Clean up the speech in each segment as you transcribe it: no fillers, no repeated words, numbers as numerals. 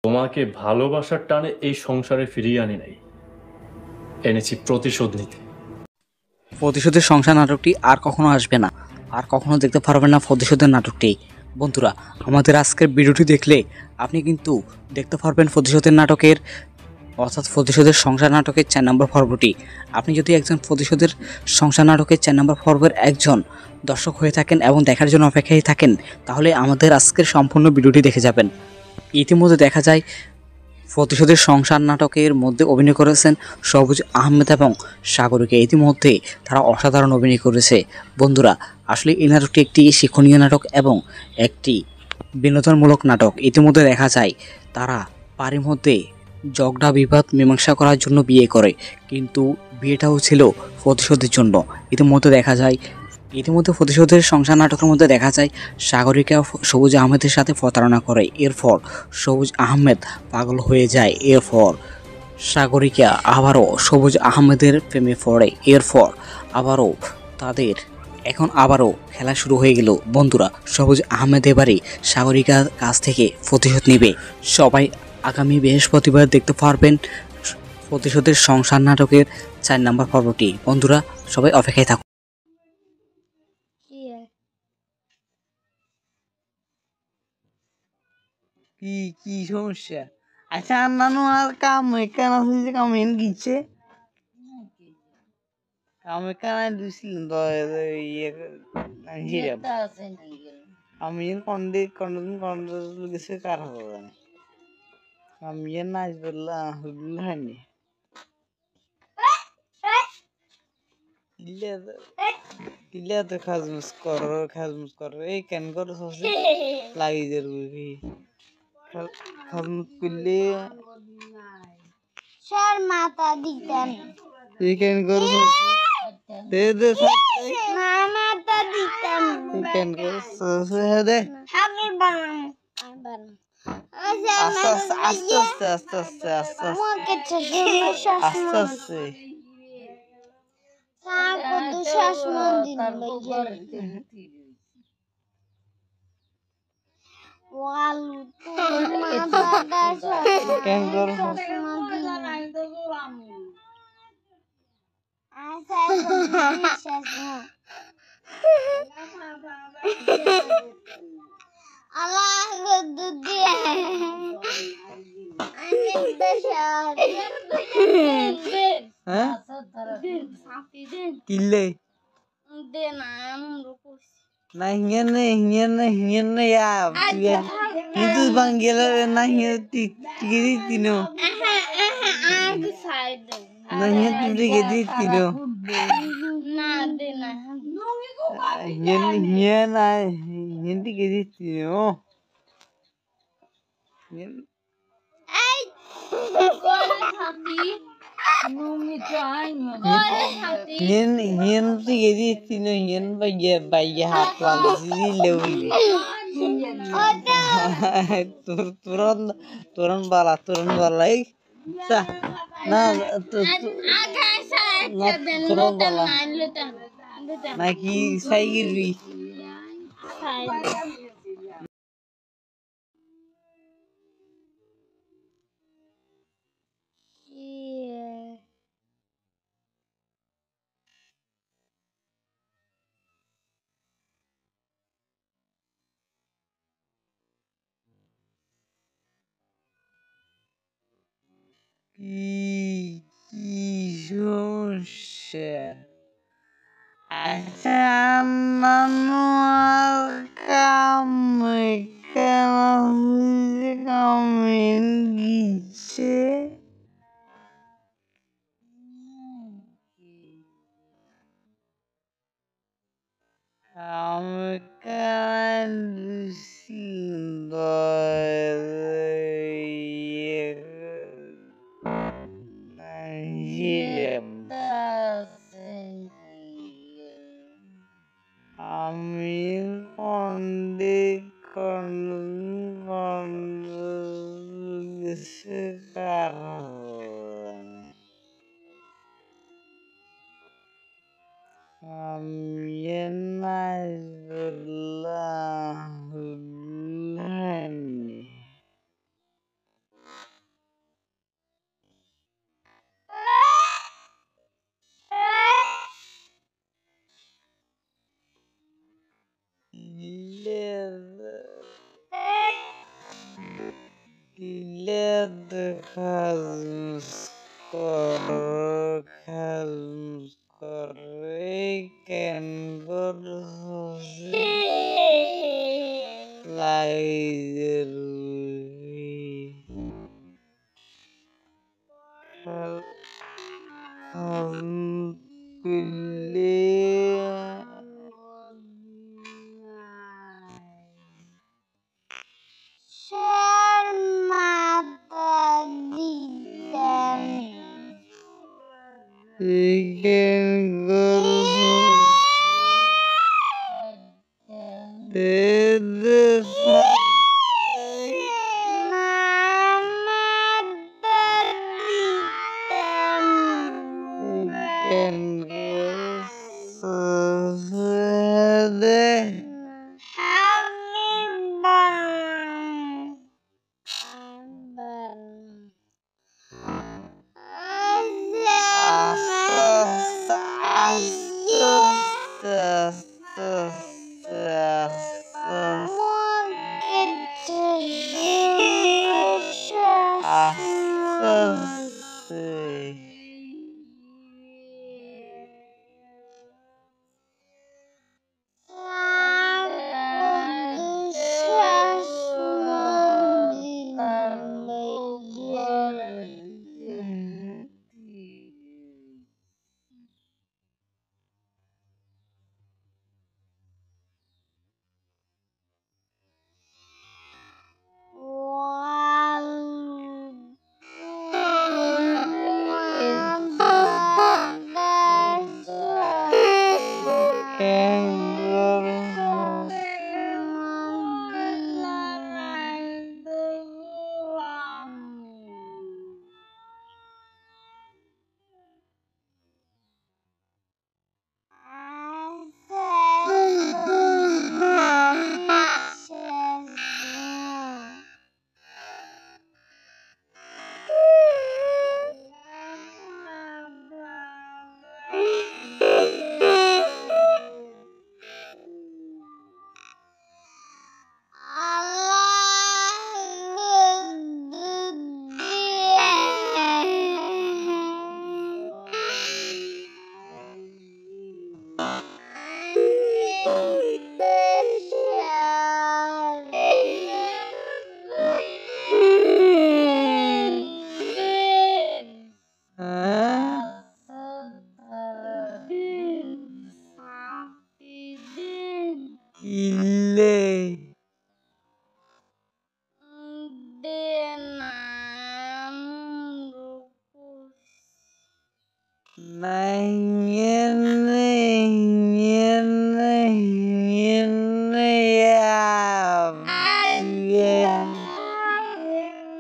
তোমাকে ভালোবাসার টানে এই সংসারে ফিরিয়ে আনি নাই, এনেছি প্রতিশোধ নিতে। প্রতিশোধের সংসার নাটকটি আর কখনো আসবে না, আর কখনো দেখতে পারবেন না প্রতিশোধের নাটকটি। বন্ধুরা, আমাদের আজকের ভিডিওটি দেখলে আপনি কিন্তু দেখতে পারবেন প্রতিশোধের নাটকের, অর্থাৎ প্রতিশোধের সংসার নাটকের 4 নম্বর পর্বটি। আপনি যদি একজন প্রতিশোধের সংসার নাটকের 4 নম্বর পর্বের একজন দর্শক হয়ে থাকেন এবং দেখার জন্য অপেক্ষায় থাকেন, তাহলে আমাদের আজকের সম্পূর্ণ ভিডিওটি দেখে যাবেন। ইতিমধ্যে দেখা যায় প্রতিশোধের সংসার নাটকের মধ্যে অভিনয় করেছেন সবুজ আহমেদ এবং সাগরিকা। ইতিমধ্যে তারা অসাধারণ অভিনয় করেছে। বন্ধুরা, আসলে এই নাটকটি একটি শিক্ষণীয় নাটক এবং একটি বিনোদনমূলক নাটক। ইতিমধ্যে দেখা যায় তারা বাড়ির মধ্যে ঝগড়া বিবাদ মীমাংসা করার জন্য বিয়ে করে, কিন্তু বিয়েটাও ছিল প্রতিশোধের জন্য। ইতিমধ্যে প্রতিশোধের সংসার নাটকের মধ্যে দেখা যায় সাগরিকা সবুজ আহমেদের সাথে প্রতারণা করে। এরপর সবুজ আহমেদ পাগল হয়ে যায়। এরপর সাগরিকা আবারও সবুজ আহমেদের প্রেমে পড়ে। এরপর আবারও তাদের আবারও খেলা শুরু হয়ে গেল। বন্ধুরা, সবুজ আহমেদ এবারে সাগরিকার কাছ থেকে প্রতিশোধ নেবে। সবাই আগামী বৃহস্পতিবার দেখতে পারবেন প্রতিশোধের সংসার নাটকের 4 নম্বর পর্বটি। বন্ধুরা, সবাই অপেক্ষায় থাকুন। কি কি সমস্যা? আচ্ছা, নানু আর কাম এখানে আছে যে কাম এন গিয়েছে কাম এখানে দিছিলেন তো ইয়ে আমি কন্ডে কন্ডন কন্ডন গেছে কার হবে জানি আমি নাচ বললাম হয়নি ইলে তো খাজমুস কর এই কেন করো সসে লাগি জরুরি খাজমুস করলে স্যার মাথা দিতেন এই কেন করো সসে দে দে না মাথা দিতেন এই কেন করো সসে দে হাগের বানাম আস্তে মুখে চশমা আস্তে আস্তে কত শ্বাস মন্দির ওয়ালু তোর মাথাটা কেন করো আল্লাহ দুদি হ্যাঁ কিলে না হিয়ানে ya itu panggil na hiya tigiri tino na hiya tigiri tino hiya na hiya tigiri tino hiyan tigiri tino hiyan baya hat lagi lewi turun bala sa na turun bala naki saigiri কি সমস্যা? আচ্ছা, নানু আর come in গিয়েছে আমি কন্ডে গেছে কার আমি নাই বললাম Dilihat ikan lain Mata didan ikan tetes nama didan ikan sedih Ile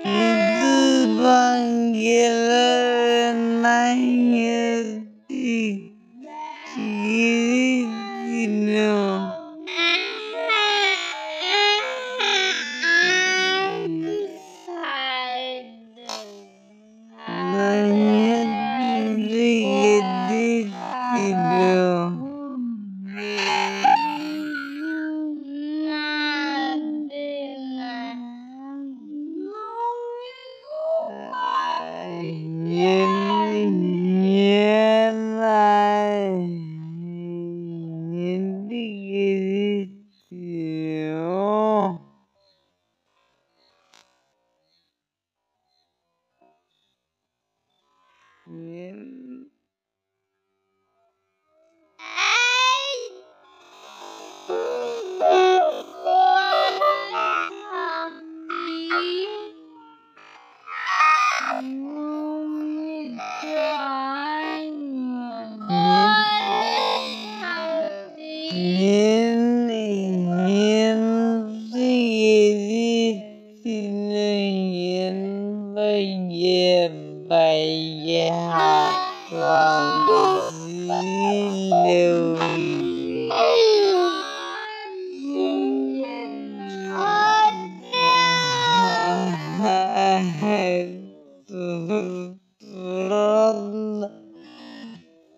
itu panggilan nangis di kiri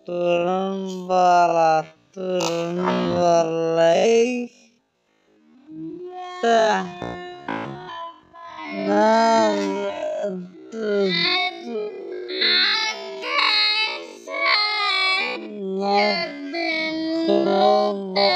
turun barat turun balik nah Baba